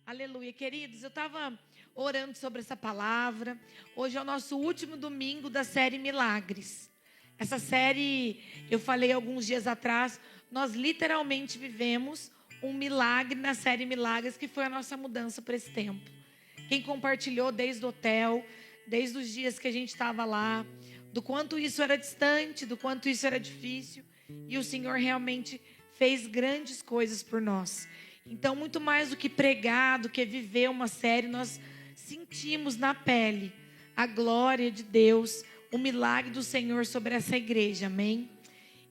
Aleluia, queridos, eu estava orando sobre essa palavra. Hoje é o nosso último domingo da série Milagres. Essa série, eu falei alguns dias atrás, nós literalmente vivemos um milagre na série Milagres, que foi a nossa mudança para esse tempo. Quem compartilhou desde o hotel, desde os dias que a gente estava lá, do quanto isso era distante, do quanto isso era difícil, e o Senhor realmente fez grandes coisas por nós. Então, muito mais do que pregar, do que viver uma série, nós sentimos na pele a glória de Deus, o milagre do Senhor sobre essa igreja, amém?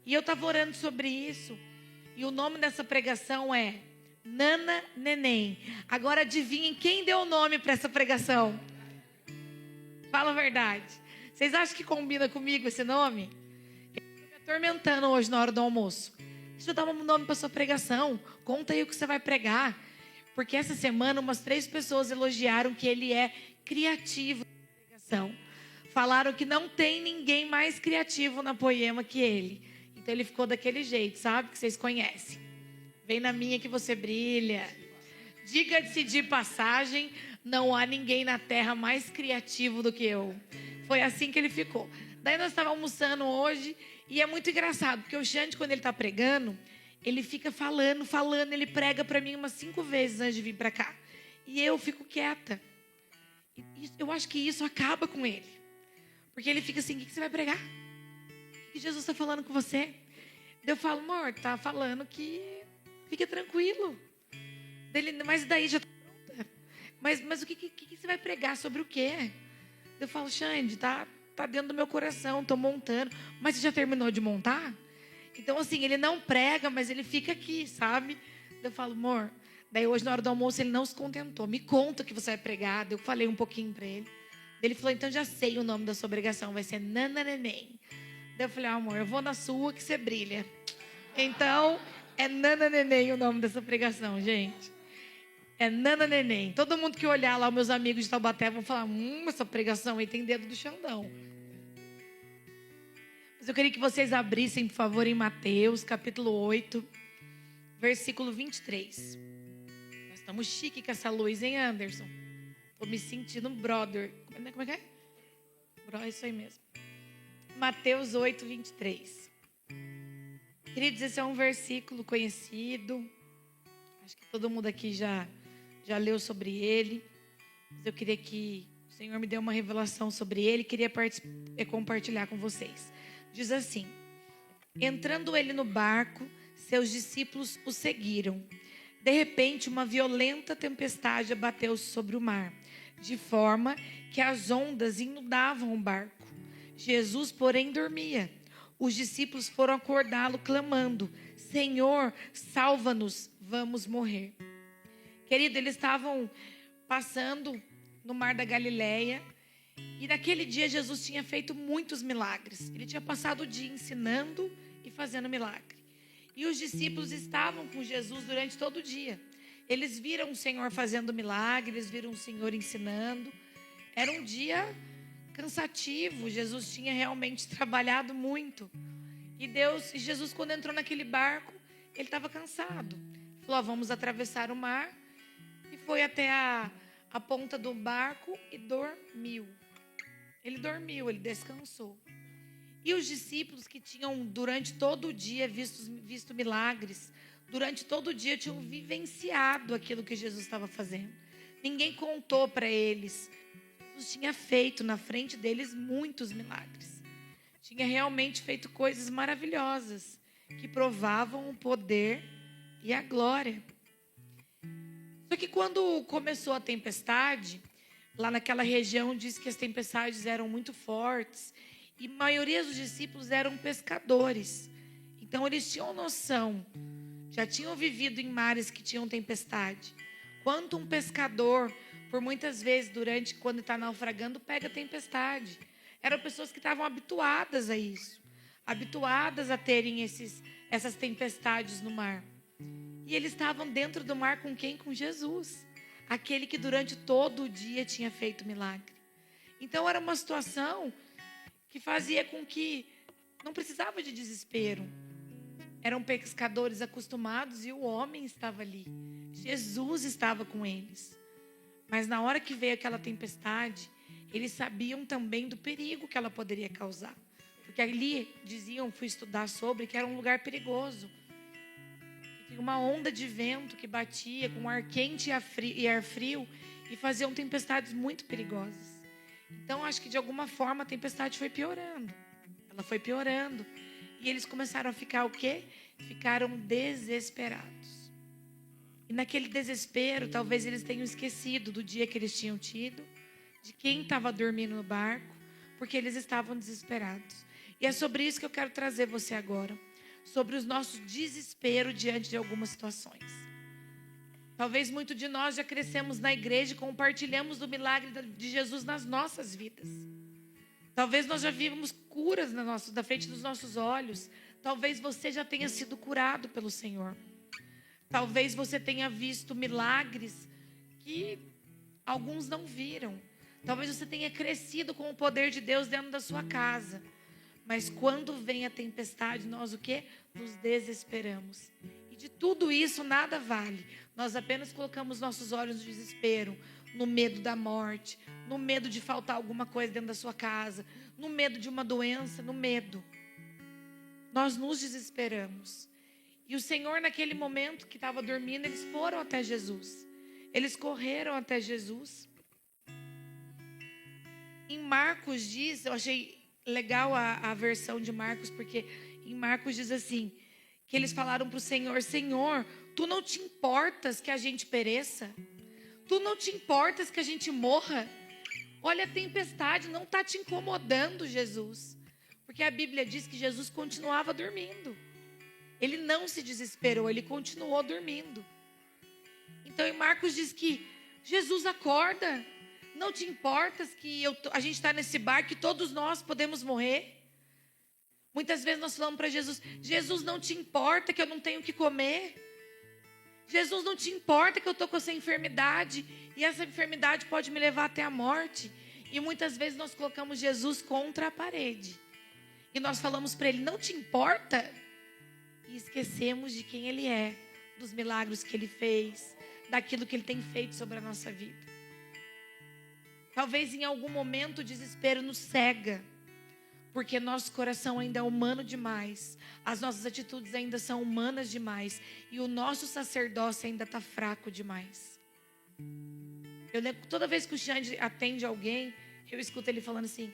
E eu estava orando sobre isso, e o nome dessa pregação é Nana Neném. Agora adivinhem quem deu o nome para essa pregação? Fala a verdade. Vocês acham que combina comigo esse nome? Eu estou me atormentando hoje na hora do almoço. Deixa eu dar um nome para sua pregação. Conta aí o que você vai pregar. Porque essa semana umas 3 pessoas elogiaram que ele é criativo na pregação. Falaram que não tem ninguém mais criativo na Poema que ele. Então ele ficou daquele jeito, sabe? Que vocês conhecem. Vem na minha que você brilha. Diga-se de passagem, não há ninguém na terra mais criativo do que eu. Foi assim que ele ficou. Daí nós estávamos almoçando hoje e é muito engraçado, porque o Xande, quando ele está pregando, ele fica falando, ele prega para mim umas 5 vezes antes de vir para cá. E eu fico quieta. E eu acho que isso acaba com ele. Porque ele fica assim, o que você vai pregar? O que Jesus está falando com você? Eu falo, amor, tá falando que fica tranquilo. Mas daí já está pronta. Mas o que você vai pregar? Sobre o quê? Eu falo, Xande, tá dentro do meu coração, tô montando. Mas você já terminou de montar? Então, assim, ele não prega, mas ele fica aqui, sabe? Eu falo, amor. Daí hoje, na hora do almoço, ele não se contentou. Me conta o que você vai pregar. Eu falei um pouquinho para ele. Ele falou, então já sei o nome da sua pregação. Vai ser Nana Neném. Daí eu falei, amor, eu vou na sua que você brilha. Então, é Nana Neném o nome dessa pregação, gente. É Nana Neném. Todo mundo que olhar lá, meus amigos de Taubaté, vão falar, essa pregação aí tem dedo do Xandão. Mas eu queria que vocês abrissem, por favor, em Mateus, capítulo 8, versículo 23. Nós estamos chique com essa luz, hein, Anderson? Estou me sentindo um brother. Como é que é? É isso aí mesmo. Mateus 8, 23. Queridos, esse é um versículo conhecido. Acho que todo mundo aqui já leu sobre ele. Mas eu queria que o Senhor me dê uma revelação sobre ele. Queria compartilhar com vocês. Diz assim: entrando ele no barco, seus discípulos o seguiram. De repente, uma violenta tempestade abateu sobre o mar, de forma que as ondas inundavam o barco. Jesus, porém, dormia. Os discípulos foram acordá-lo, clamando: Senhor, salva-nos, vamos morrer. Querido, eles estavam passando no mar da Galileia. E naquele dia Jesus tinha feito muitos milagres. Ele tinha passado o dia ensinando e fazendo milagre. E os discípulos estavam com Jesus durante todo o dia. Eles viram o Senhor fazendo milagre, eles viram o Senhor ensinando. Era um dia cansativo. Jesus tinha realmente trabalhado muito. E Jesus, quando entrou naquele barco, ele estava cansado. Falou, vamos atravessar o mar. E foi até a ponta do barco e dormiu. Ele dormiu, ele descansou. E os discípulos que tinham durante todo o dia visto milagres, durante todo o dia tinham vivenciado aquilo que Jesus estava fazendo. Ninguém contou para eles. Jesus tinha feito na frente deles muitos milagres. Tinha realmente feito coisas maravilhosas que provavam o poder e a glória. Só que quando começou a tempestade, lá naquela região diz que as tempestades eram muito fortes e a maioria dos discípulos eram pescadores. Então eles tinham noção, já tinham vivido em mares que tinham tempestade. Quanto um pescador, por muitas vezes, quando está naufragando, pega tempestade. Eram pessoas que estavam habituadas a isso, habituadas a terem essas tempestades no mar. E eles estavam dentro do mar com quem? Com Jesus. Aquele que durante todo o dia tinha feito milagre. Então era uma situação que fazia com que não precisava de desespero. eram pescadores acostumados e o homem estava ali. Jesus estava com eles. Mas na hora que veio aquela tempestade, eles sabiam também do perigo que ela poderia causar. Porque ali diziam, fui estudar sobre, que era um lugar perigoso. Tinha uma onda de vento que batia com ar quente e ar frio e faziam tempestades muito perigosas. Então, acho que de alguma forma a tempestade foi piorando. Ela foi piorando. E eles começaram a ficar o quê? Ficaram desesperados. E naquele desespero, talvez eles tenham esquecido do dia que eles tinham tido, de quem estava dormindo no barco, porque eles estavam desesperados. E é sobre isso que eu quero trazer você agora. Sobre o nosso desespero diante de algumas situações. Talvez muito de nós já crescemos na igreja e compartilhamos do milagre de Jesus nas nossas vidas. Talvez nós já vimos curas na frente dos nossos olhos. Talvez você já tenha sido curado pelo Senhor. Talvez você tenha visto milagres que alguns não viram. Talvez você tenha crescido com o poder de Deus dentro da sua casa. Mas quando vem a tempestade, nós o quê? Nos desesperamos. E de tudo isso nada vale. Nós apenas colocamos nossos olhos no desespero, no medo da morte, no medo de faltar alguma coisa dentro da sua casa, no medo de uma doença, no medo. Nós nos desesperamos. E o Senhor, naquele momento que estava dormindo, eles foram até Jesus. Eles correram até Jesus. Em Marcos diz, eu achei legal a versão de Marcos, porque em Marcos diz assim, que eles falaram para o Senhor, Senhor, tu não te importas que a gente pereça? Tu não te importas que a gente morra? Olha a tempestade, não está te incomodando, Jesus. Porque a Bíblia diz que Jesus continuava dormindo. Ele não se desesperou, ele continuou dormindo. Então em Marcos diz que Jesus acorda. Não te importas que a gente está nesse barco e todos nós podemos morrer? Muitas vezes nós falamos para Jesus, Jesus, não te importa que eu não tenho o que comer? Jesus, não te importa que eu estou com essa enfermidade e essa enfermidade pode me levar até a morte? E muitas vezes nós colocamos Jesus contra a parede. E nós falamos para ele, não te importa? E esquecemos de quem ele é, dos milagres que ele fez, daquilo que ele tem feito sobre a nossa vida. Talvez em algum momento o desespero nos cega, porque nosso coração ainda é humano demais, as nossas atitudes ainda são humanas demais e o nosso sacerdócio ainda está fraco demais. Eu lembro que toda vez que o Xande atende alguém, eu escuto ele falando assim,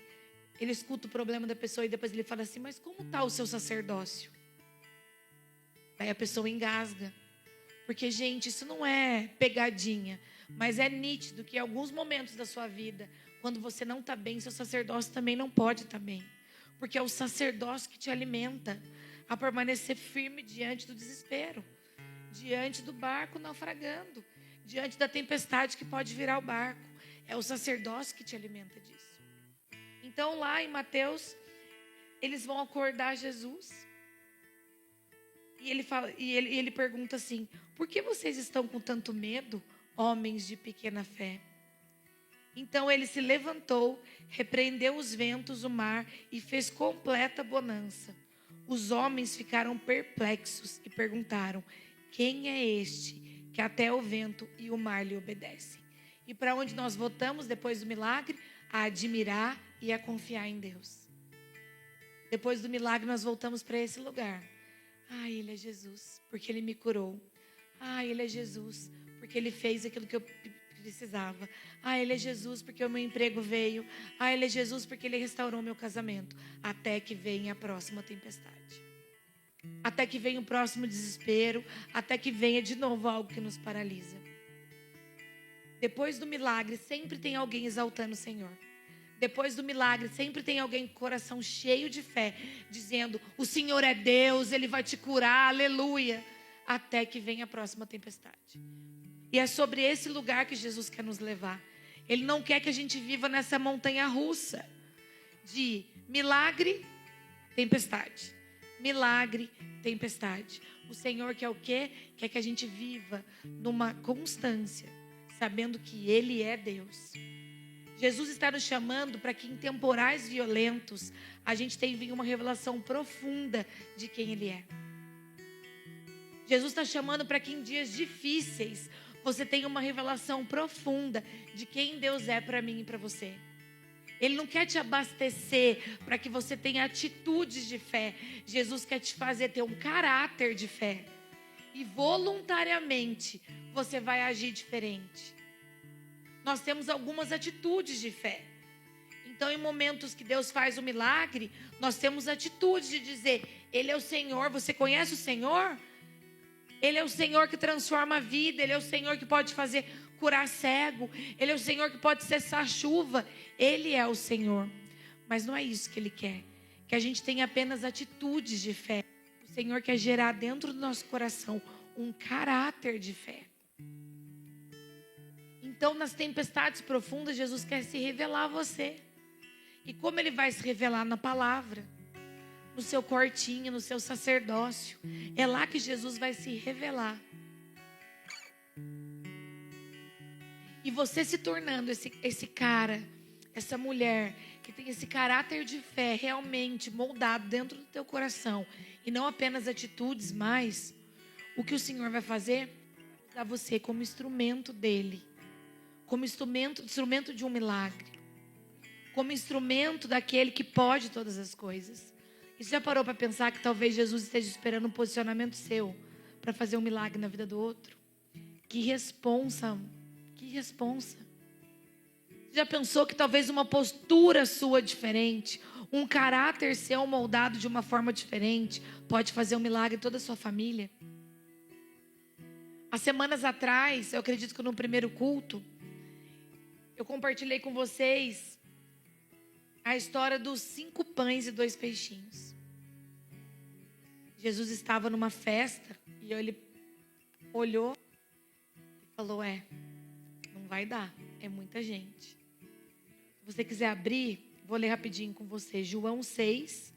ele escuta o problema da pessoa e depois ele fala assim, mas como está o seu sacerdócio? Aí a pessoa engasga, porque gente, isso não é pegadinha. Mas é nítido que em alguns momentos da sua vida, quando você não está bem, seu sacerdócio também não pode estar bem. Porque é o sacerdócio que te alimenta a permanecer firme diante do desespero. Diante do barco naufragando. Diante da tempestade que pode virar o barco. É o sacerdócio que te alimenta disso. Então lá em Mateus, eles vão acordar Jesus. E ele pergunta assim, por que vocês estão com tanto medo? Homens de pequena fé. Então ele se levantou, repreendeu os ventos, o mar e fez completa bonança. Os homens ficaram perplexos e perguntaram, quem é este que até o vento e o mar lhe obedecem? E para onde nós voltamos depois do milagre? A admirar e a confiar em Deus. Depois do milagre nós voltamos para esse lugar. Ele é Jesus, porque ele me curou. Ele é Jesus, porque ele fez aquilo que eu precisava. Ele é Jesus, porque o meu emprego veio. Ele é Jesus, porque ele restaurou meu casamento. Até que venha a próxima tempestade. Até que venha o próximo desespero. Até que venha de novo algo que nos paralisa. Depois do milagre, sempre tem alguém exaltando o Senhor. Depois do milagre, sempre tem alguém com o coração cheio de fé, dizendo, o Senhor é Deus, Ele vai te curar, aleluia. Até que venha a próxima tempestade. E é sobre esse lugar que Jesus quer nos levar. Ele não quer que a gente viva nessa montanha russa de milagre, tempestade. Milagre, tempestade. O Senhor quer o quê? Quer que a gente viva numa constância, sabendo que Ele é Deus. Jesus está nos chamando para que em temporais violentos a gente tenha uma revelação profunda de quem Ele é. Jesus está chamando para que em dias difíceis você tenha uma revelação profunda de quem Deus é para mim e para você. Ele não quer te abastecer para que você tenha atitudes de fé. Jesus quer te fazer ter um caráter de fé. E voluntariamente você vai agir diferente. Nós temos algumas atitudes de fé. Então, em momentos que Deus faz o milagre, nós temos atitudes de dizer: Ele é o Senhor. Você conhece o Senhor? Ele é o Senhor que transforma a vida. Ele é o Senhor que pode fazer curar cego. Ele é o Senhor que pode cessar a chuva. Ele é o Senhor. Mas não é isso que Ele quer. Que a gente tenha apenas atitudes de fé. O Senhor quer gerar dentro do nosso coração um caráter de fé. Então, nas tempestades profundas, Jesus quer se revelar a você. E como Ele vai se revelar? Na palavra, no seu quartinho, no seu sacerdócio. É lá que Jesus vai se revelar. E você se tornando esse cara, essa mulher que tem esse caráter de fé realmente moldado dentro do teu coração, e não apenas atitudes, mas o que o Senhor vai fazer? Usar você como instrumento dele, como instrumento de um milagre, como instrumento daquele que pode todas as coisas. E você já parou para pensar que talvez Jesus esteja esperando um posicionamento seu para fazer um milagre na vida do outro? Que responsa! Que responsa! Você já pensou que talvez uma postura sua diferente, um caráter seu moldado de uma forma diferente, pode fazer um milagre em toda a sua família? Há semanas atrás, eu acredito que no primeiro culto, eu compartilhei com vocês a história dos 5 pães e 2 peixinhos. Jesus estava numa festa e ele olhou e falou: não vai dar, é muita gente. Se você quiser abrir, vou ler rapidinho com você. João 6,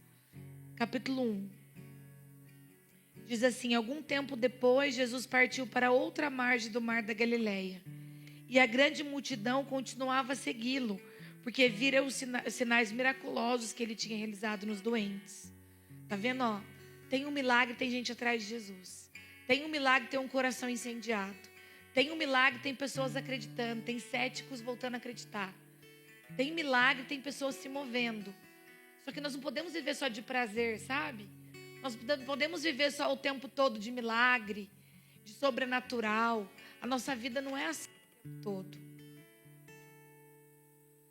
capítulo 1. Diz assim: algum tempo depois, Jesus partiu para outra margem do mar da Galileia. E a grande multidão continuava a segui-lo, porque vira os sinais miraculosos que ele tinha realizado nos doentes. Tá vendo, ó? Tem um milagre, tem gente atrás de Jesus. Tem um milagre, tem um coração incendiado. Tem um milagre, tem pessoas acreditando. Tem céticos voltando a acreditar. Tem milagre, tem pessoas se movendo. Só que nós não podemos viver só de prazer, sabe? Nós não podemos viver só o tempo todo de milagre, de sobrenatural. A nossa vida não é assim o tempo todo.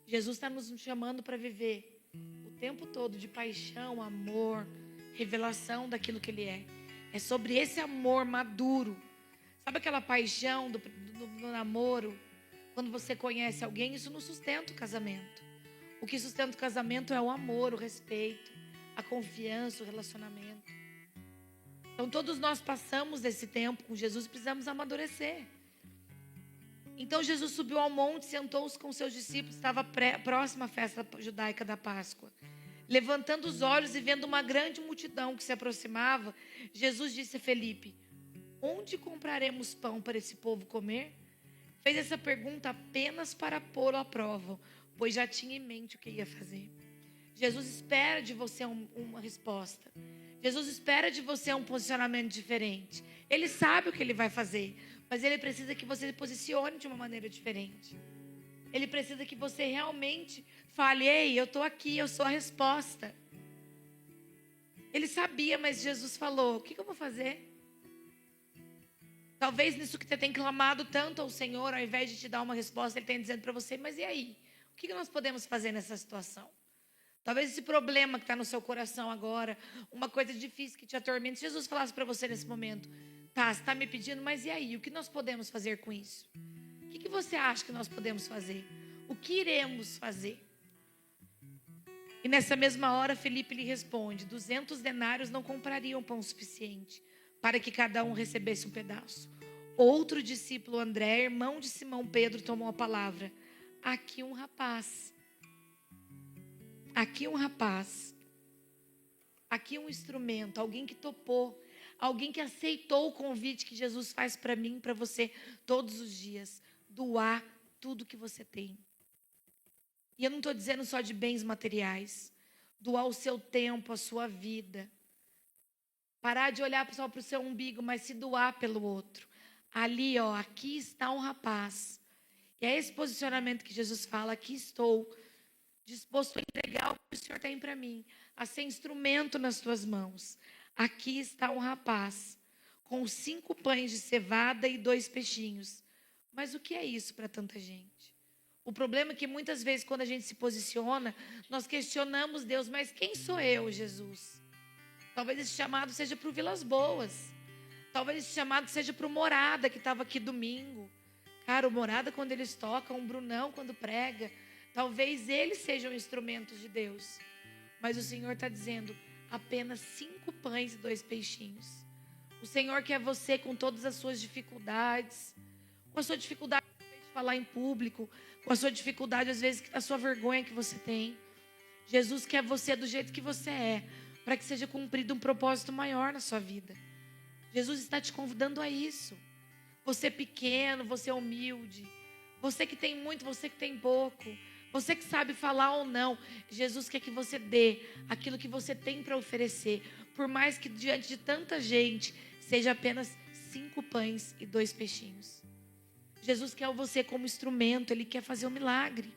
Jesus está nos chamando para viver o tempo todo de paixão, amor, revelação daquilo que Ele é. É sobre esse amor maduro. Sabe aquela paixão do namoro? Quando você conhece alguém, isso não sustenta o casamento. O que sustenta o casamento é o amor, o respeito, a confiança, o relacionamento. Então todos nós passamos desse tempo com Jesus e precisamos amadurecer. Então Jesus subiu ao monte, sentou-se com seus discípulos, estava próxima à festa judaica da Páscoa. Levantando os olhos e vendo uma grande multidão que se aproximava, Jesus disse a Felipe: onde compraremos pão para esse povo comer? Fez essa pergunta apenas para pô-lo à prova, pois já tinha em mente o que ia fazer. Jesus espera de você uma resposta. Jesus espera de você um posicionamento diferente. Ele sabe o que Ele vai fazer, mas Ele precisa que você se posicione de uma maneira diferente. Ele precisa que você realmente fale: ei, eu estou aqui, eu sou a resposta. Ele sabia, mas Jesus falou: o que eu vou fazer? Talvez nisso que você tem clamado tanto ao Senhor, ao invés de te dar uma resposta, Ele tem dizendo para você: mas e aí? O que nós podemos fazer nessa situação? Talvez esse problema que está no seu coração agora, uma coisa difícil que te atormenta, se Jesus falasse para você nesse momento: tá, você está me pedindo, mas e aí? O que nós podemos fazer com isso? O que você acha que nós podemos fazer? O que iremos fazer? E nessa mesma hora, Felipe lhe responde: 200 denários não comprariam pão suficiente para que cada um recebesse um pedaço. Outro discípulo, André, irmão de Simão Pedro, tomou a palavra: aqui um rapaz, aqui um instrumento, alguém que topou, alguém que aceitou o convite que Jesus faz para mim, para você, todos os dias, doar tudo que você tem. E eu não estou dizendo só de bens materiais, doar o seu tempo, a sua vida. Parar de olhar só para o seu umbigo, mas se doar pelo outro. Ali, ó, aqui está um rapaz. E é esse posicionamento que Jesus fala: aqui estou, disposto a entregar o que o Senhor tem para mim, a ser instrumento nas tuas mãos. Aqui está um rapaz com 5 pães de cevada e 2 peixinhos. Mas o que é isso para tanta gente? O problema é que muitas vezes quando a gente se posiciona, nós questionamos Deus: mas quem sou eu, Jesus? Talvez esse chamado seja para o Vilas Boas. Talvez esse chamado seja para o Morada, que estava aqui domingo. Cara, o Morada, quando eles tocam, o Brunão, quando prega, talvez eles sejam instrumentos de Deus. Mas o Senhor está dizendo: apenas 5 pães e 2 peixinhos. O Senhor quer você com todas as suas dificuldades, com a sua dificuldade de falar em público, com a sua dificuldade, às vezes, a sua vergonha que você tem. Jesus quer você do jeito que você é, para que seja cumprido um propósito maior na sua vida. Jesus está te convidando a isso. Você pequeno, você humilde, você que tem muito, você que tem pouco, você que sabe falar ou não, Jesus quer que você dê aquilo que você tem para oferecer, por mais que diante de tanta gente seja apenas 5 pães e 2 peixinhos. Jesus quer você como instrumento, Ele quer fazer um milagre.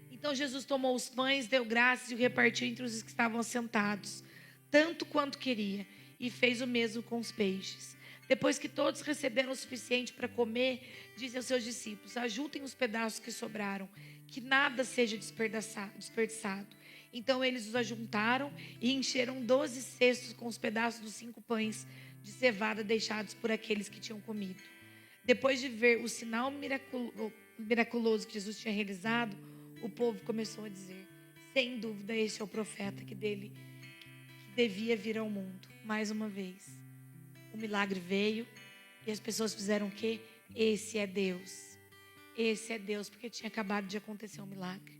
Então Jesus tomou os pães, deu graças e o repartiu entre os que estavam sentados, tanto quanto queria, e fez o mesmo com os peixes. Depois que todos receberam o suficiente para comer, disse aos seus discípulos: ajuntem os pedaços que sobraram, que nada seja desperdiçado. Então eles os ajuntaram e encheram 12 cestos com os pedaços dos 5 pães de cevada deixados por aqueles que tinham comido. Depois de ver o sinal miraculoso que Jesus tinha realizado, o povo começou a dizer: sem dúvida, este é o profeta que devia vir ao mundo. Mais uma vez, o milagre veio e as pessoas fizeram o quê? Esse é Deus. Esse é Deus, porque tinha acabado de acontecer um milagre.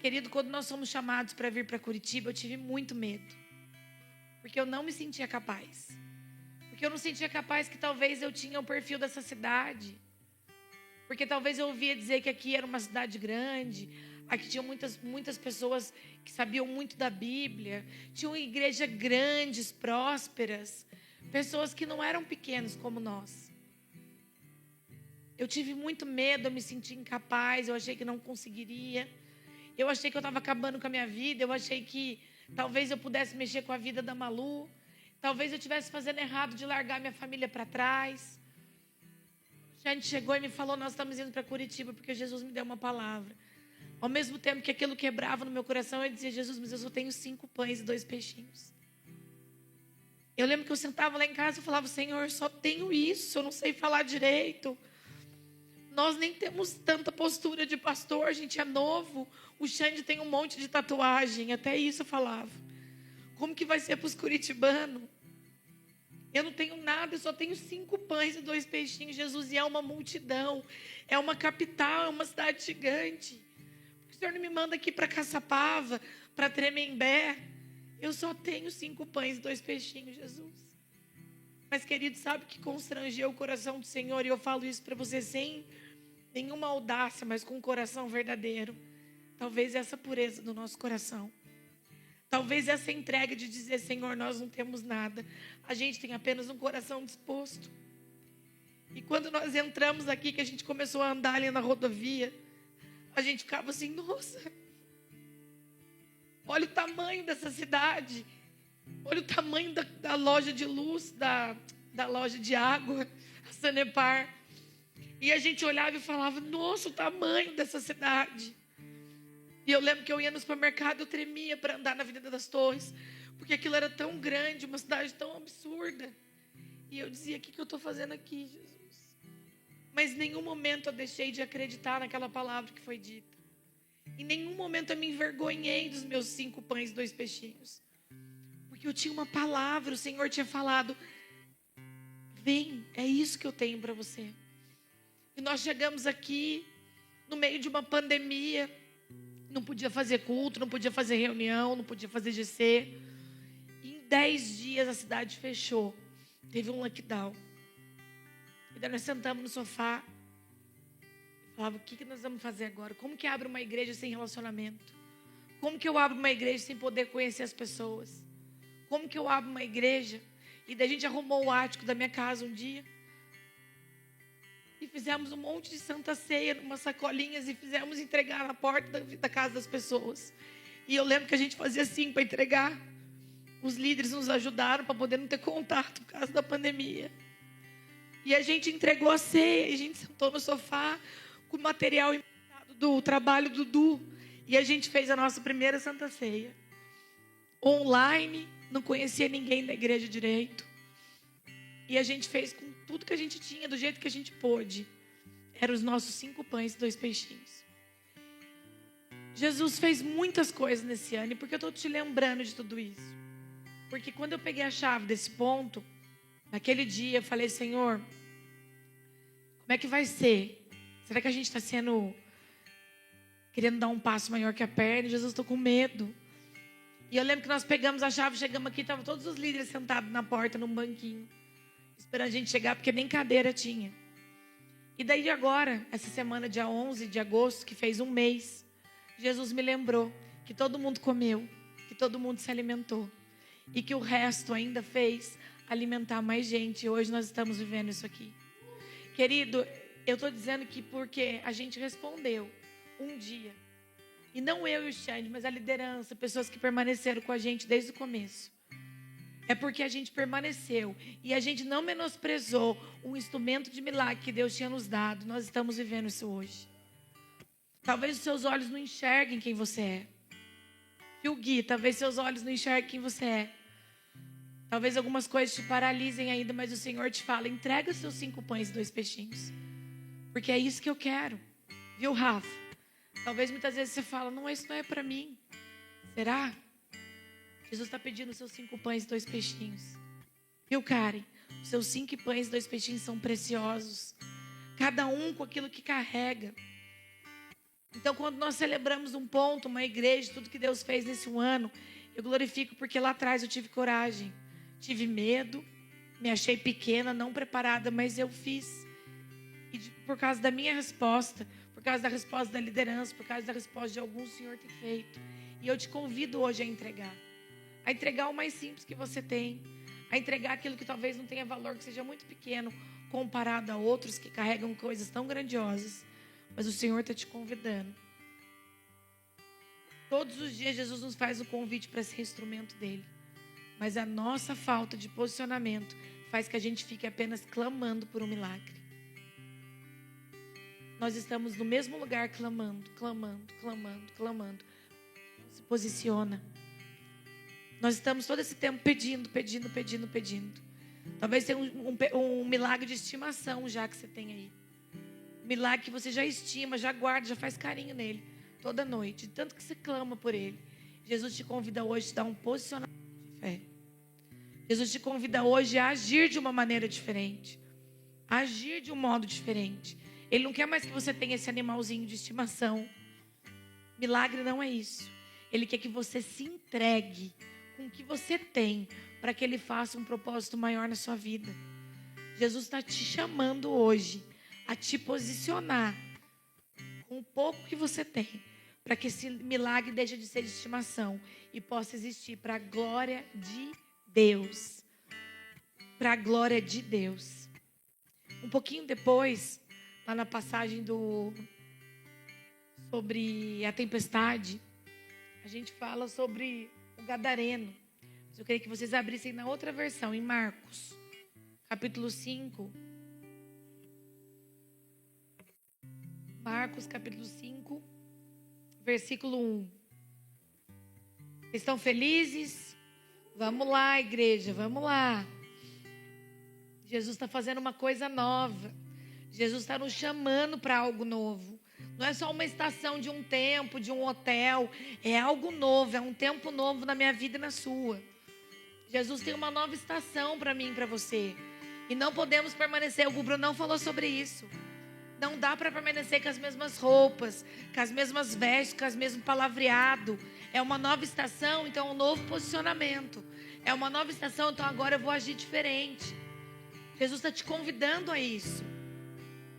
Querido, quando nós somos chamados para vir para Curitiba, eu tive muito medo, porque eu não me sentia capaz. Porque eu não sentia capaz que talvez eu tinha o perfil dessa cidade. Porque talvez eu ouvia dizer que aqui era uma cidade grande, aqui tinham muitas pessoas que sabiam muito da Bíblia, tinham igrejas grandes, prósperas, pessoas que não eram pequenos como nós. Eu tive muito medo, eu me senti incapaz, eu achei que não conseguiria, eu achei que eu estava acabando com a minha vida, eu achei que talvez eu pudesse mexer com a vida da Malu, talvez eu estivesse fazendo errado de largar minha família para trás. A gente chegou e me falou: nós estamos indo para Curitiba porque Jesus me deu uma palavra. Ao mesmo tempo que aquilo quebrava no meu coração, eu dizia: Jesus, mas eu só tenho 5 pães e 2 peixinhos. Eu lembro que eu sentava lá em casa e falava: Senhor, só tenho isso, eu não sei falar direito. Nós nem temos tanta postura de pastor, a gente é novo. O Xande tem um monte de tatuagem, até isso eu falava. Como que vai ser para os curitibanos? Eu não tenho nada, eu só tenho 5 pães e 2 peixinhos, Jesus, e é uma multidão, é uma capital, é uma cidade gigante. O Senhor não me manda aqui para Caçapava, para Tremembé. Eu só tenho 5 pães e 2 peixinhos, Jesus. Mas, querido, sabe o que constrangeu o coração do Senhor? E eu falo isso para você sem nenhuma audácia, mas com um coração verdadeiro. Talvez essa pureza do nosso coração. Talvez essa entrega de dizer: Senhor, nós não temos nada. A gente tem apenas um coração disposto. E quando nós entramos aqui, que a gente começou a andar ali na rodovia, a gente ficava assim: nossa, olha o tamanho dessa cidade. Olha o tamanho da loja de luz, da loja de água, a Sanepar. E a gente olhava e falava: nossa, o tamanho dessa cidade. E eu lembro que eu ia no supermercado, eu tremia para andar na Avenida das Torres, porque aquilo era tão grande, uma cidade tão absurda. E eu dizia: o que eu estou fazendo aqui, Jesus? Mas em nenhum momento eu deixei de acreditar naquela palavra que foi dita. Em nenhum momento eu me envergonhei dos meus 5 pães e 2 peixinhos. Porque eu tinha uma palavra, o Senhor tinha falado: vem, é isso que eu tenho para você. E nós chegamos aqui no meio de uma pandemia. Não podia fazer culto, não podia fazer reunião, não podia fazer GC. E em 10 dias a cidade fechou. Teve um lockdown. E daí nós sentamos no sofá e falava: o que nós vamos fazer agora? Como que abre uma igreja sem relacionamento? Como que eu abro uma igreja sem poder conhecer as pessoas? como que eu abro uma igreja? E daí a gente arrumou o ático da minha casa um dia. E fizemos um monte de santa ceia, umas sacolinhas, e fizemos entregar na porta da casa das pessoas. E eu lembro que a gente fazia assim para entregar. Os líderes nos ajudaram para poder não ter contato por causa da pandemia. E a gente entregou a ceia, e a gente sentou no sofá com o material importado do trabalho do Du. E a gente fez a nossa primeira santa ceia. Online, não conhecia ninguém da igreja direito. E a gente fez com tudo que a gente tinha, do jeito que a gente pôde. Eram os nossos 5 pães e 2 peixinhos. Jesus fez muitas coisas nesse ano. E por que eu estou te lembrando de tudo isso? Porque quando eu peguei a chave desse ponto, naquele dia eu falei, Senhor, como é que vai ser? Será que a gente está querendo dar um passo maior que a perna? Jesus, estou com medo. E eu lembro que nós pegamos a chave, chegamos aqui, estavam todos os líderes sentados na porta, num banquinho, esperando a gente chegar, porque nem cadeira tinha. E daí agora, essa semana, dia 11 de agosto, que fez um mês, Jesus me lembrou que todo mundo comeu, que todo mundo se alimentou. E que o resto ainda fez alimentar mais gente. E hoje nós estamos vivendo isso aqui. Querido, eu estou dizendo que porque a gente respondeu um dia. E não eu e o Xande, mas a liderança, pessoas que permaneceram com a gente desde o começo. É porque a gente permaneceu. E a gente não menosprezou um instrumento de milagre que Deus tinha nos dado. Nós estamos vivendo isso hoje. Talvez os seus olhos não enxerguem quem você é. Viu, Gui? Talvez seus olhos não enxerguem quem você é. Talvez algumas coisas te paralisem ainda, mas o Senhor te fala, entrega seus 5 pães e 2 peixinhos. Porque é isso que eu quero. Viu, Rafa? Talvez muitas vezes você fala, não, isso não é para mim. Será? Jesus está pedindo seus 5 pães e 2 peixinhos. Viu, Karen? Os seus 5 pães e 2 peixinhos são preciosos. Cada um com aquilo que carrega. Então, quando nós celebramos um ponto, uma igreja, tudo que Deus fez nesse ano, eu glorifico porque lá atrás eu tive coragem, tive medo, me achei pequena, não preparada, mas eu fiz. E por causa da minha resposta, por causa da resposta da liderança, por causa da resposta de algum, o Senhor tem feito. E eu te convido hoje a entregar o mais simples que você tem, a entregar aquilo que talvez não tenha valor, que seja muito pequeno, comparado a outros que carregam coisas tão grandiosas. Mas o Senhor está te convidando. Todos os dias Jesus nos faz o convite para ser instrumento dele. Mas a nossa falta de posicionamento faz que a gente fique apenas clamando por um milagre. Nós estamos no mesmo lugar clamando. Não se posiciona. Nós estamos todo esse tempo pedindo. Talvez tenha um milagre de estimação já que você tem aí. Milagre que você já estima, já guarda, já faz carinho nele toda noite, tanto que você clama por ele. Jesus te convida hoje a te dar um posicionamento de fé. Jesus te convida hoje a agir de uma maneira diferente, a agir de um modo diferente. Ele não quer mais que você tenha esse animalzinho de estimação. Milagre não é isso. Ele quer que você se entregue com o que você tem, para que ele faça um propósito maior na sua vida. Jesus está te chamando hoje a te posicionar com o pouco que você tem, para que esse milagre deixe de ser de estimação e possa existir para a glória de Deus. Para a glória de Deus. Um pouquinho depois, lá na passagem sobre a tempestade, a gente fala sobre o gadareno. Mas eu queria que vocês abrissem na outra versão, em Marcos, capítulo 5. Marcos, capítulo 5, versículo 1. Vocês estão felizes? Vamos lá, igreja, vamos lá. Jesus está fazendo uma coisa nova. Jesus está nos chamando para algo novo. Não é só uma estação de um tempo, de um hotel. É algo novo, é um tempo novo na minha vida e na sua. Jesus tem uma nova estação para mim e para você. E não podemos permanecer, o Bruno não falou sobre isso. Não dá para permanecer com as mesmas roupas, com as mesmas vestes, com os mesmos palavreado. É uma nova estação, então é um novo posicionamento. É uma nova estação, então agora eu vou agir diferente. Jesus está te convidando a isso.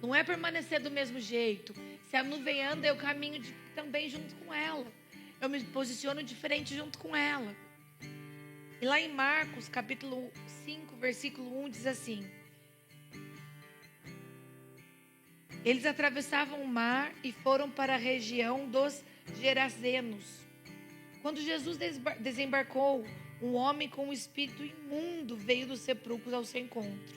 Não é permanecer do mesmo jeito. Se a nuvem anda, eu caminho também junto com ela. Eu me posiciono diferente junto com ela. E lá em Marcos, capítulo 5, versículo 1, diz assim: eles atravessavam o mar e foram para a região dos Gerazenos. Quando Jesus desembarcou, um homem com um espírito imundo veio dos sepulcros ao seu encontro.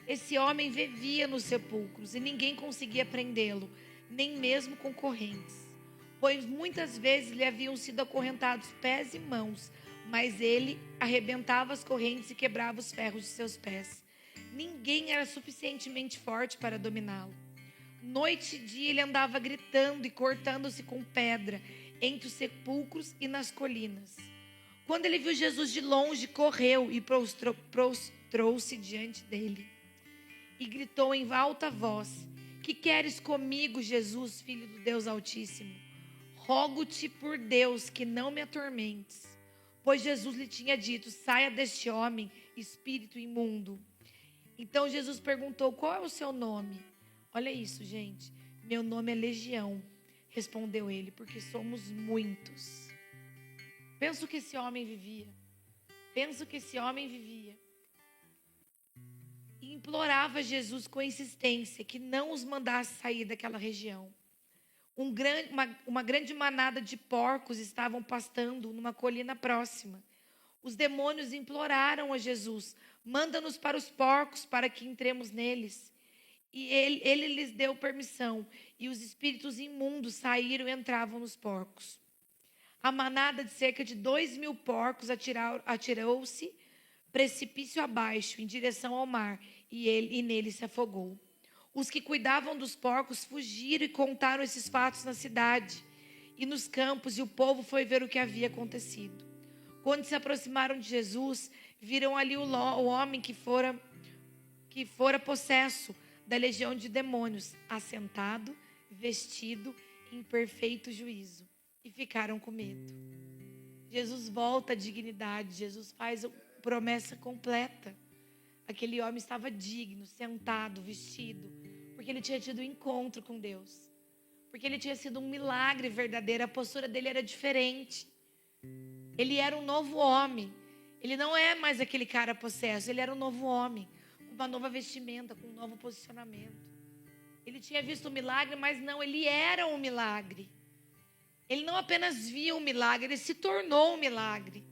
Esse homem vivia nos sepulcros e ninguém conseguia prendê-lo, nem mesmo com correntes, pois muitas vezes lhe haviam sido acorrentados pés e mãos, mas ele arrebentava as correntes e quebrava os ferros de seus pés. Ninguém era suficientemente forte para dominá-lo. Noite e dia ele andava gritando e cortando-se com pedra entre os sepulcros e nas colinas. Quando ele viu Jesus de longe, correu e prostrou-se diante dele e gritou em alta voz: que queres comigo, Jesus, filho do Deus Altíssimo? Rogo-te por Deus que não me atormentes. Pois Jesus lhe tinha dito: saia deste homem, espírito imundo. Então Jesus perguntou: qual é o seu nome? Olha isso, gente. Meu nome é Legião, respondeu ele, porque somos muitos. Pensa o que esse homem vivia. E implorava a Jesus com insistência que não os mandasse sair daquela região. Uma grande manada de porcos estavam pastando numa colina próxima. Os demônios imploraram a Jesus: manda-nos para os porcos para que entremos neles. E ele lhes deu permissão, e os espíritos imundos saíram e entravam nos porcos. A manada de cerca de 2.000 porcos atirou-se precipício abaixo, em direção ao mar, e nele se afogou. Os que cuidavam dos porcos fugiram e contaram esses fatos na cidade e nos campos, e o povo foi ver o que havia acontecido. Quando se aproximaram de Jesus, viram ali o homem que fora possesso da legião de demônios, assentado, vestido, em perfeito juízo, e ficaram com medo. Jesus volta à dignidade, Jesus faz a promessa completa. Aquele homem estava digno, sentado, vestido, porque ele tinha tido um encontro com Deus, porque ele tinha sido um milagre verdadeiro. A postura dele era diferente. Ele era um novo homem. Ele não é mais aquele cara possesso, ele era um novo homem, com uma nova vestimenta, com um novo posicionamento. Ele tinha visto um milagre, mas não, ele era um milagre. Ele não apenas via um milagre, ele se tornou um milagre.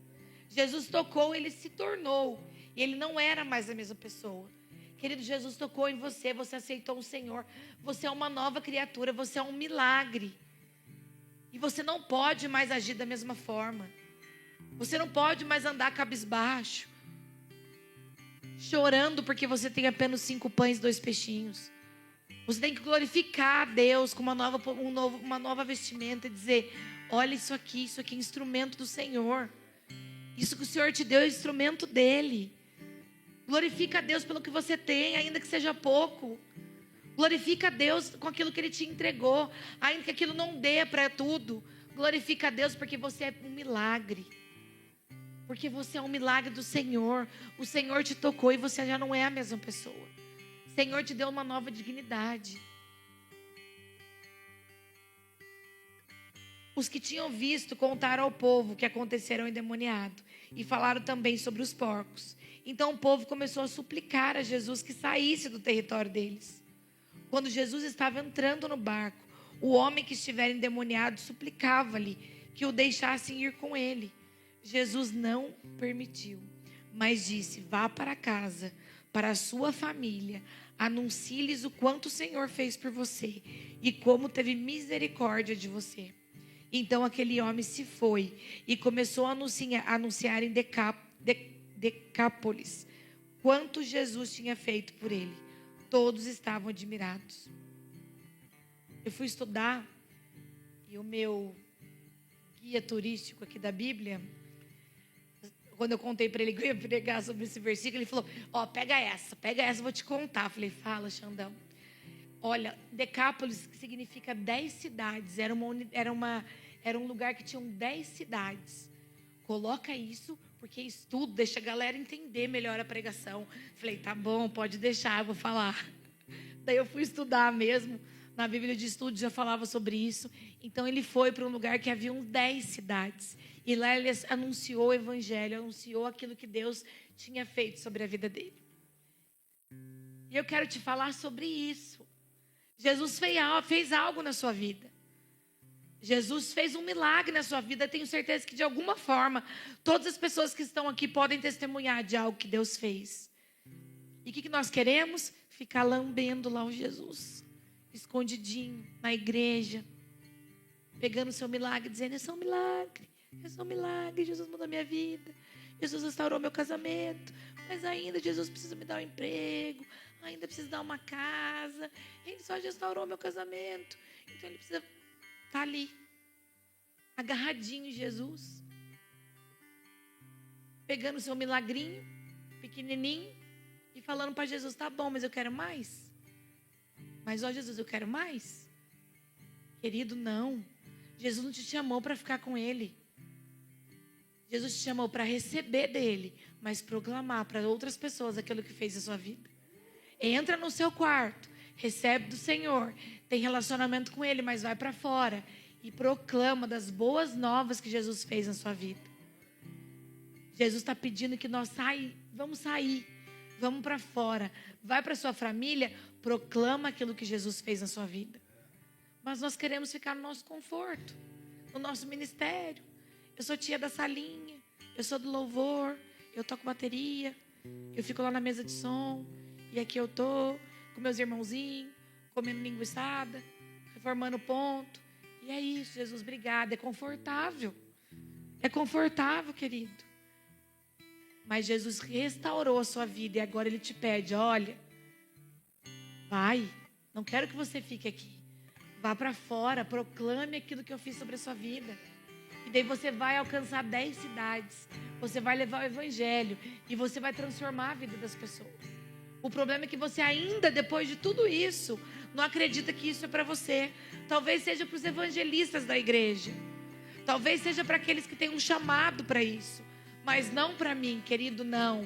Jesus tocou, ele se tornou. E ele não era mais a mesma pessoa. Querido, Jesus tocou em você, você aceitou o Senhor. Você é uma nova criatura, você é um milagre. E você não pode mais agir da mesma forma. Você não pode mais andar cabisbaixo, chorando porque você tem apenas 5 pães e 2 peixinhos. Você tem que glorificar a Deus com uma nova vestimenta e dizer: olha isso aqui é instrumento do Senhor. Isso que o Senhor te deu é instrumento dele. Glorifica a Deus pelo que você tem, ainda que seja pouco. Glorifica a Deus com aquilo que Ele te entregou, ainda que aquilo não dê para tudo. Glorifica a Deus porque você é um milagre. Porque você é um milagre do Senhor. O Senhor te tocou e você já não é a mesma pessoa. O Senhor te deu uma nova dignidade. Os que tinham visto contaram ao povo o que acontecera ao endemoniado e falaram também sobre os porcos. Então o povo começou a suplicar a Jesus que saísse do território deles. Quando Jesus estava entrando no barco, o homem que estivera endemoniado suplicava-lhe que o deixassem ir com ele. Jesus não permitiu, mas disse: vá para casa, para a sua família, anuncie-lhes o quanto o Senhor fez por você e como teve misericórdia de você. Então aquele homem se foi e começou a anunciar em Decápolis quanto Jesus tinha feito por ele. Todos estavam admirados. Eu fui estudar e o meu guia turístico aqui da Bíblia, quando eu contei para ele que eu ia pregar sobre esse versículo, ele falou: pega essa, vou te contar. Eu falei: fala, Xandão. Olha, Decápolis significa 10 cidades. Era um lugar que tinham 10 cidades. Coloca isso, porque isso tudo deixa a galera entender melhor a pregação. Falei: tá bom, pode deixar, eu vou falar. Daí eu fui estudar mesmo. Na Bíblia de Estudo já falava sobre isso. Então ele foi para um lugar que havia 10 cidades. E lá ele anunciou o evangelho, anunciou aquilo que Deus tinha feito sobre a vida dele. E eu quero te falar sobre isso. Jesus fez algo na sua vida. Jesus fez um milagre na sua vida. Tenho certeza que de alguma forma, todas as pessoas que estão aqui podem testemunhar de algo que Deus fez. E o que nós queremos? Ficar lambendo lá o Jesus. Escondidinho, na igreja. Pegando o seu milagre, dizendo, esse é um milagre. Esse é um milagre, Jesus mudou a minha vida. Jesus restaurou meu casamento. Mas ainda Jesus precisa me dar um emprego. Ainda precisa dar uma casa. Ele só restaurou meu casamento. Então ele precisa estar ali. Agarradinho em Jesus. Pegando o seu milagrinho. Pequenininho. E falando para Jesus, tá bom, mas eu quero mais. Mas ó Jesus, eu quero mais. Querido, não. Jesus não te chamou para ficar com ele. Jesus te chamou para receber dele, mas proclamar para outras pessoas aquilo que fez na sua vida. Entra no seu quarto, recebe do Senhor, tem relacionamento com ele, mas vai para fora e proclama das boas novas que Jesus fez na sua vida. Jesus está pedindo que nós vamos sair, vamos para fora, vai para sua família, proclama aquilo que Jesus fez na sua vida. Mas nós queremos ficar no nosso conforto, no nosso ministério. Eu sou tia da salinha, eu sou do louvor, eu toco bateria, eu fico lá na mesa de som, e aqui eu tô com meus irmãozinhos, comendo linguiçada, reformando ponto. E é isso, Jesus, obrigada. É confortável, querido. Mas Jesus restaurou a sua vida e agora Ele te pede, olha, vai, não quero que você fique aqui. Vá para fora, proclame aquilo que eu fiz sobre a sua vida. E daí você vai alcançar 10 cidades. Você vai levar o evangelho. E você vai transformar a vida das pessoas. O problema é que você ainda, depois de tudo isso, não acredita que isso é para você. Talvez seja para os evangelistas da igreja. Talvez seja para aqueles que têm um chamado para isso. Mas não para mim, querido, não.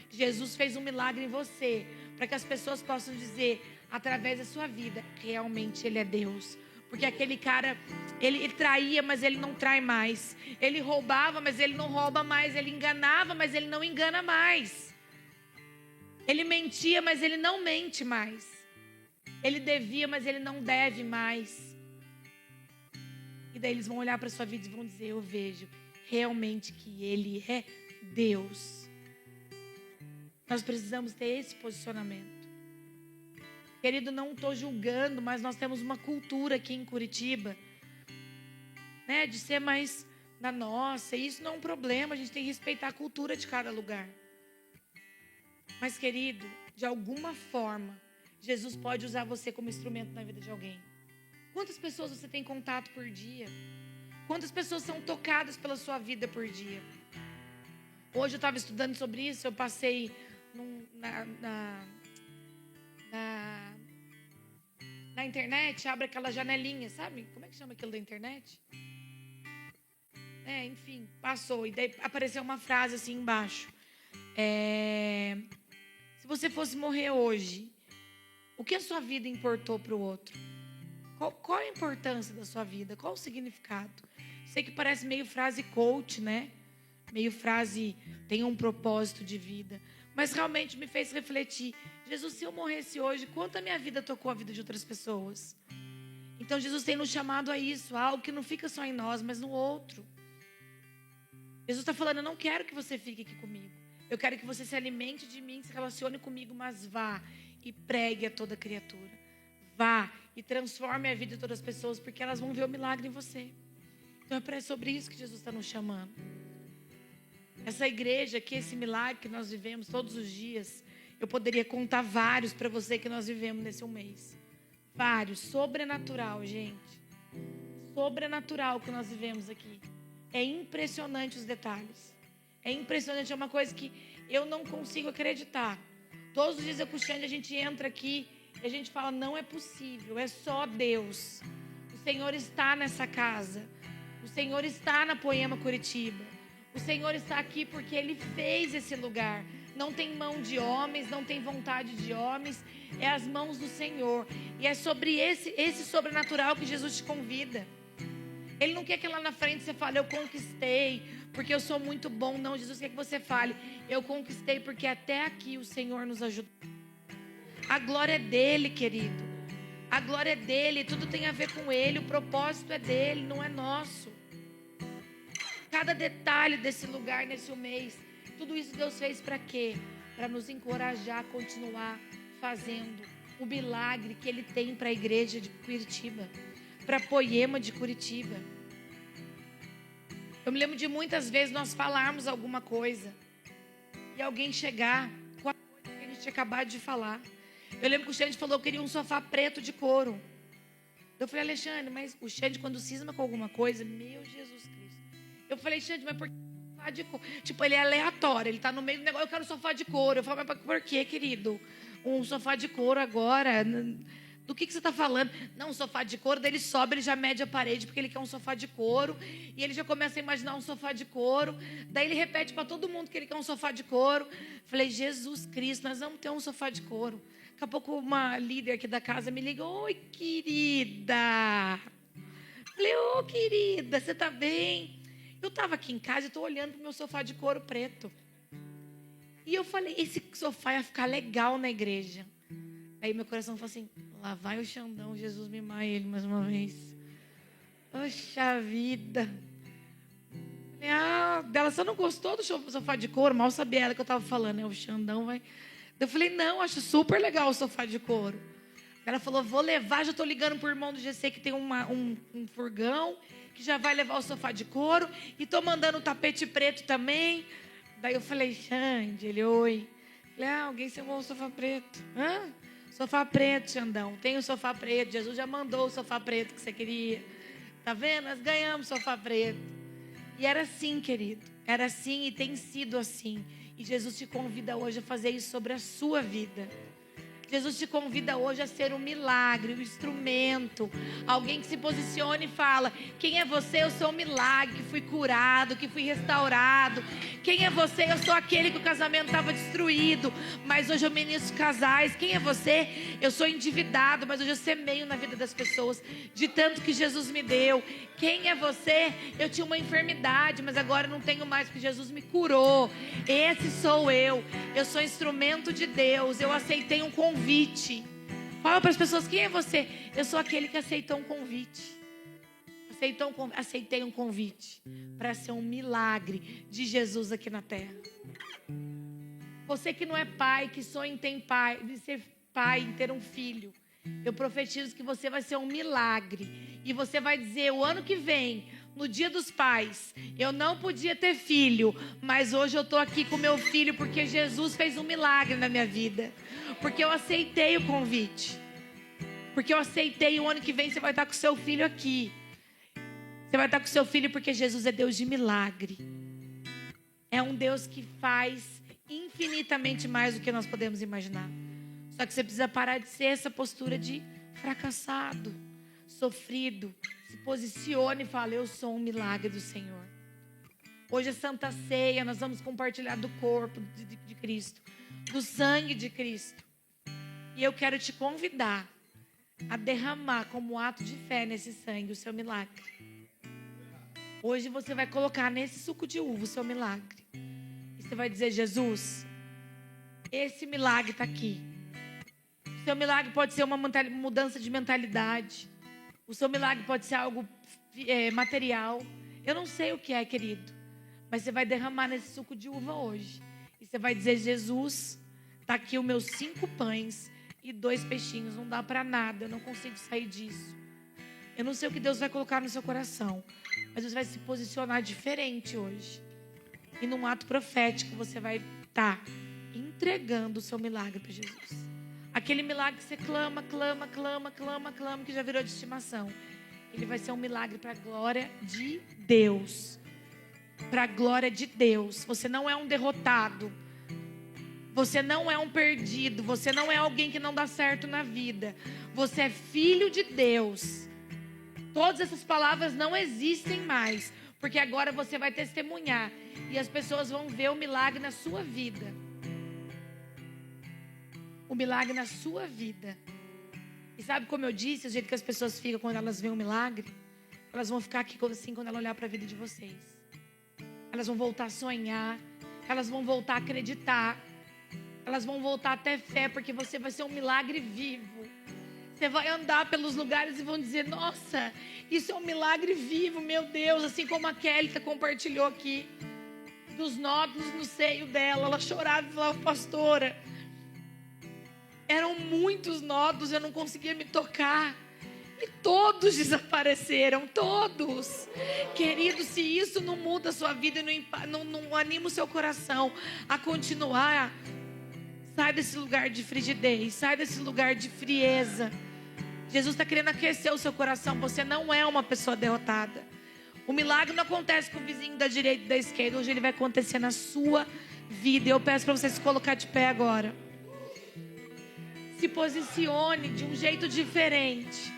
Jesus fez um milagre em você. Para que as pessoas possam dizer, através da sua vida, realmente Ele é Deus. Porque aquele cara, ele traía, mas ele não trai mais. Ele roubava, mas ele não rouba mais. Ele enganava, mas ele não engana mais. Ele mentia, mas ele não mente mais. Ele devia, mas ele não deve mais. E daí eles vão olhar para a sua vida e vão dizer, eu vejo realmente que Ele é Deus. Nós precisamos ter esse posicionamento. Querido, não estou julgando, mas nós temos uma cultura aqui em Curitiba, né, de ser mais na nossa. E isso não é um problema, a gente tem que respeitar a cultura de cada lugar. Mas, querido, de alguma forma, Jesus pode usar você como instrumento na vida de alguém. Quantas pessoas você tem contato por dia? Quantas pessoas são tocadas pela sua vida por dia? Hoje eu estava estudando sobre isso, eu passei na internet, abre aquela janelinha, sabe? Como é que chama aquilo da internet? Enfim, passou. E daí apareceu uma frase assim embaixo. Se você fosse morrer hoje, o que a sua vida importou para o outro? Qual a importância da sua vida? Qual o significado? Sei que parece meio frase coach, né? Meio frase, tem um propósito de vida. Mas realmente me fez refletir. Jesus, se eu morresse hoje, quanto a minha vida tocou a vida de outras pessoas? Então Jesus tem nos chamado a isso, a algo que não fica só em nós, mas no outro. Jesus está falando, eu não quero que você fique aqui comigo. Eu quero que você se alimente de mim, se relacione comigo, mas vá e pregue a toda criatura. Vá e transforme a vida de todas as pessoas, porque elas vão ver o milagre em você. Então é sobre isso que Jesus está nos chamando. Essa igreja aqui, esse milagre que nós vivemos todos os dias, eu poderia contar vários para você que nós vivemos nesse mês. Vários, sobrenatural, gente. Sobrenatural que nós vivemos aqui. É impressionante os detalhes. É impressionante, é uma coisa que eu não consigo acreditar. Todos os dias eu com o Xande, a gente entra aqui e a gente fala, não é possível, é só Deus. O Senhor está nessa casa. O Senhor está na Poema Curitiba. O Senhor está aqui porque Ele fez esse lugar. não tem mão de homens, não tem vontade de homens, é as mãos do Senhor. E é sobre esse sobrenatural que Jesus te convida. Ele não quer que lá na frente você fale, eu conquistei, porque eu sou muito bom. Não, Jesus quer que você fale, eu conquistei, porque até aqui o Senhor nos ajudou. A glória é dele, querido. A glória é dele, tudo tem a ver com ele, o propósito é dele, não é nosso. Cada detalhe desse lugar, nesse mês, tudo isso Deus fez para quê? Para nos encorajar a continuar fazendo o milagre que ele tem para a igreja de Curitiba, para a Poema de Curitiba. Eu me lembro de muitas vezes nós falarmos alguma coisa e alguém chegar com a coisa que a gente tinha acabado de falar. Eu lembro que o Xande falou que queria um sofá preto de couro. Eu falei, Alexandre, mas o Xande quando cisma com alguma coisa, meu Jesus Cristo. Eu falei, Xande, mas por que sofá de couro? Tipo, ele é aleatório, ele tá no meio do negócio, eu quero sofá de couro. Eu falei, mas por que, querido? Um sofá de couro agora? Do que você está falando? Não, um sofá de couro, daí ele sobe, ele já mede a parede, porque ele quer um sofá de couro. E ele já começa a imaginar um sofá de couro. Daí ele repete para todo mundo que ele quer um sofá de couro. Falei, Jesus Cristo, nós vamos ter um sofá de couro. Daqui a pouco uma líder aqui da casa me liga, oi, querida. Falei, ô, querida, você está bem? Eu estava aqui em casa e estou olhando para o meu sofá de couro preto. E eu falei, esse sofá ia ficar legal na igreja. Aí meu coração falou assim, lá vai o Xandão, Jesus mimar ele mais uma vez. Poxa vida. Dela, você não gostou do sofá de couro? Mal sabia ela que eu estava falando, né? O Xandão vai... Eu falei, não, acho super legal o sofá de couro. Ela falou, vou levar, já estou ligando para o irmão do GC que tem um furgão, que já vai levar o sofá de couro, e estou mandando o tapete preto também. Daí eu falei, Xande, ele, oi. Falei, alguém chamou o sofá preto. Hã? Sofá preto, Xandão. Tem o sofá preto. Jesus já mandou o sofá preto que você queria. Tá vendo? Nós ganhamos o sofá preto. E era assim, querido. Era assim e tem sido assim. E Jesus te convida hoje a fazer isso sobre a sua vida. Jesus te convida hoje a ser um milagre, um instrumento. Alguém que se posicione e fala, quem é você? Eu sou um milagre, que fui curado, que fui restaurado. Quem é você? Eu sou aquele que o casamento estava destruído, mas hoje eu ministro casais. Quem é você? Eu sou endividado, mas hoje eu semeio na vida das pessoas, de tanto que Jesus me deu. Quem é você? Eu tinha uma enfermidade, mas agora não tenho mais, porque Jesus me curou. Esse sou eu. Eu sou instrumento de Deus. Eu aceitei um convite. Fala para as pessoas, quem é você? Eu sou aquele que aceitou um convite. Aceitei um convite para ser um milagre de Jesus aqui na terra. Você que não é pai, que sonha em ter pai, de ser pai, em ter um filho, eu profetizo que você vai ser um milagre. E você vai dizer, o ano que vem, no dia dos pais, eu não podia ter filho, mas hoje eu estou aqui com meu filho porque Jesus fez um milagre na minha vida. Porque eu aceitei o convite. Porque eu aceitei, o ano que vem você vai estar com seu filho aqui. Você vai estar com seu filho porque Jesus é Deus de milagre. É um Deus que faz infinitamente mais do que nós podemos imaginar. Só que você precisa parar de ser essa postura de fracassado, sofrido. Se posicione e fale, eu sou um milagre do Senhor. Hoje é Santa Ceia, nós vamos compartilhar do corpo de Cristo, do sangue de Cristo. E eu quero te convidar a derramar como ato de fé nesse sangue o seu milagre. Hoje você vai colocar nesse suco de uva o seu milagre. E você vai dizer, Jesus, esse milagre está aqui. O seu milagre pode ser uma mudança de mentalidade. O seu milagre pode ser algo material. Eu não sei o que é, querido. Mas você vai derramar nesse suco de uva hoje. E você vai dizer, Jesus, está aqui os meus 5 pães e 2 peixinhos. Não dá para nada, eu não consigo sair disso. Eu não sei o que Deus vai colocar no seu coração. Mas você vai se posicionar diferente hoje. E num ato profético você vai estar entregando o seu milagre para Jesus. Aquele milagre que você clama, que já virou de estimação. Ele vai ser um milagre para a glória de Deus. Para a glória de Deus. Você não é um derrotado. Você não é um perdido. Você não é alguém que não dá certo na vida. Você é filho de Deus. Todas essas palavras não existem mais. Porque agora você vai testemunhar. E as pessoas vão ver o milagre na sua vida. o milagre na sua vida. E sabe como eu disse, o jeito que as pessoas ficam quando elas veem um milagre? Elas vão ficar aqui assim quando ela olhar para a vida de vocês. Elas vão voltar a sonhar, elas vão voltar a acreditar, elas vão voltar a ter fé, porque você vai ser um milagre vivo. Você vai andar pelos lugares e vão dizer, nossa, isso é um milagre vivo, meu Deus. Assim como a Kelly compartilhou aqui, dos nódulos no seio dela. Ela chorava e falava, pastora, eram muitos nódulos, eu não conseguia me tocar. E todos desapareceram, todos. Querido, se isso não muda a sua vida e não anima o seu coração a continuar, sai desse lugar de frigidez, sai desse lugar de frieza. Jesus está querendo aquecer o seu coração. Você não é uma pessoa derrotada. O milagre não acontece com o vizinho da direita e da esquerda. Hoje ele vai acontecer na sua vida. Eu peço para você se colocar de pé agora. Se posicione de um jeito diferente.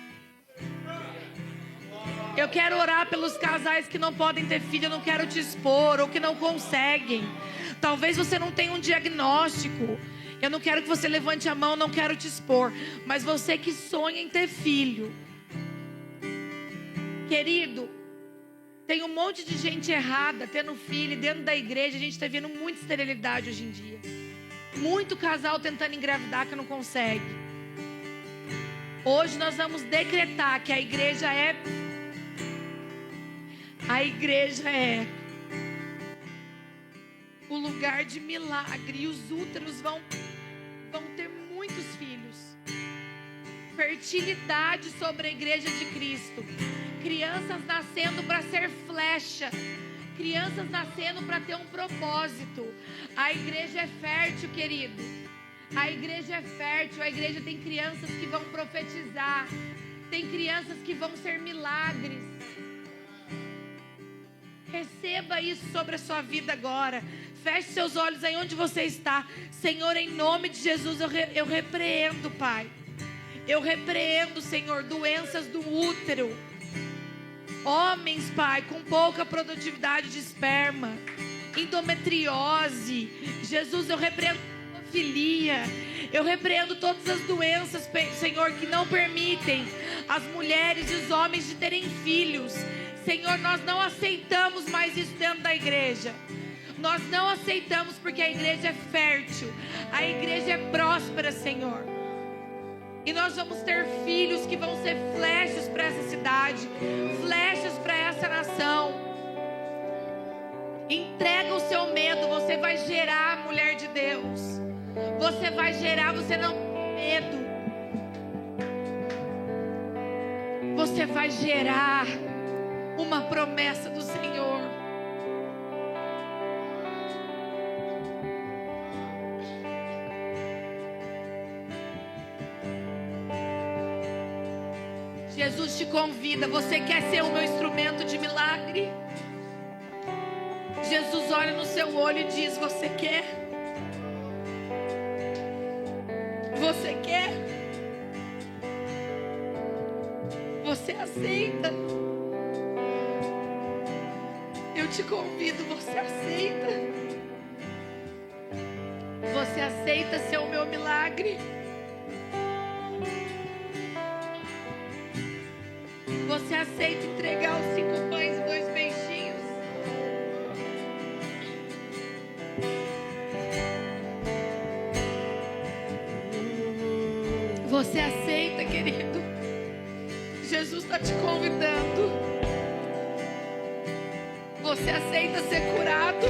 Eu quero orar pelos casais que não podem ter filho. Eu não quero te expor, ou que não conseguem. Talvez você não tenha um diagnóstico. Eu não quero que você levante a mão, não quero te expor. Mas você que sonha em ter filho. Querido, tem um monte de gente errada tendo filho. E dentro da igreja a gente está vendo muita esterilidade hoje em dia. Muito casal tentando engravidar que não consegue. Hoje nós vamos decretar que a igreja é o lugar de milagre. E os úteros vão ter muitos filhos. Fertilidade sobre a igreja de Cristo. Crianças nascendo para ser flecha. Crianças nascendo para ter um propósito. A igreja é fértil, querido. A igreja é fértil. A igreja tem crianças que vão profetizar. Tem crianças que vão ser milagres. Receba isso sobre a sua vida agora. Feche seus olhos aí onde você está. Senhor, em nome de Jesus, eu repreendo, Pai. Eu repreendo, Senhor, doenças do útero. Homens, Pai, com pouca produtividade de esperma. Endometriose. Jesus, eu repreendo pedofilia. Eu repreendo todas as doenças, Senhor, que não permitem as mulheres e os homens de terem filhos. Senhor, nós não aceitamos mais isso dentro da igreja. Nós não aceitamos porque a igreja é fértil. A igreja é próspera, Senhor. E nós vamos ter filhos que vão ser flechas para essa cidade. Flechas para essa nação. Entrega o seu medo. Você vai gerar, mulher de Deus. Você vai gerar, você não tem medo. Você vai gerar uma promessa do Senhor. Jesus te convida. Você quer ser o meu instrumento de milagre? Jesus olha no seu olho e diz: você quer? Você quer? Você aceita? Eu te convido, você aceita? Você aceita ser o meu milagre? Você aceita entregar os 5 pães e 2 peixinhos? Você aceita, querido? Jesus está te convidando. Você aceita ser curado?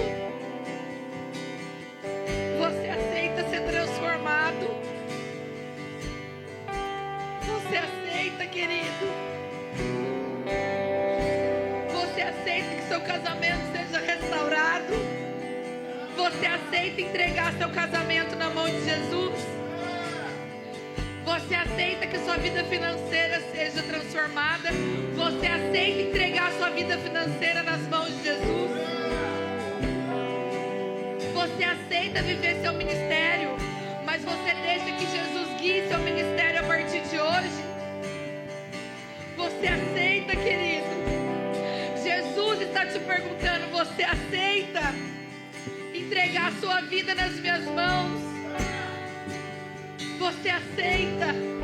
Você aceita ser transformado? Você aceita, querido? Você aceita que seu casamento seja restaurado? Você aceita entregar seu casamento na mão de Jesus? Você aceita que sua vida financeira seja transformada? Você aceita entregar sua vida financeira nas mãos de Jesus? Você aceita viver seu ministério, mas você deixa que Jesus guie seu ministério a partir de hoje? Você aceita, querido? Jesus está te perguntando: você aceita entregar sua vida nas minhas mãos? Você aceita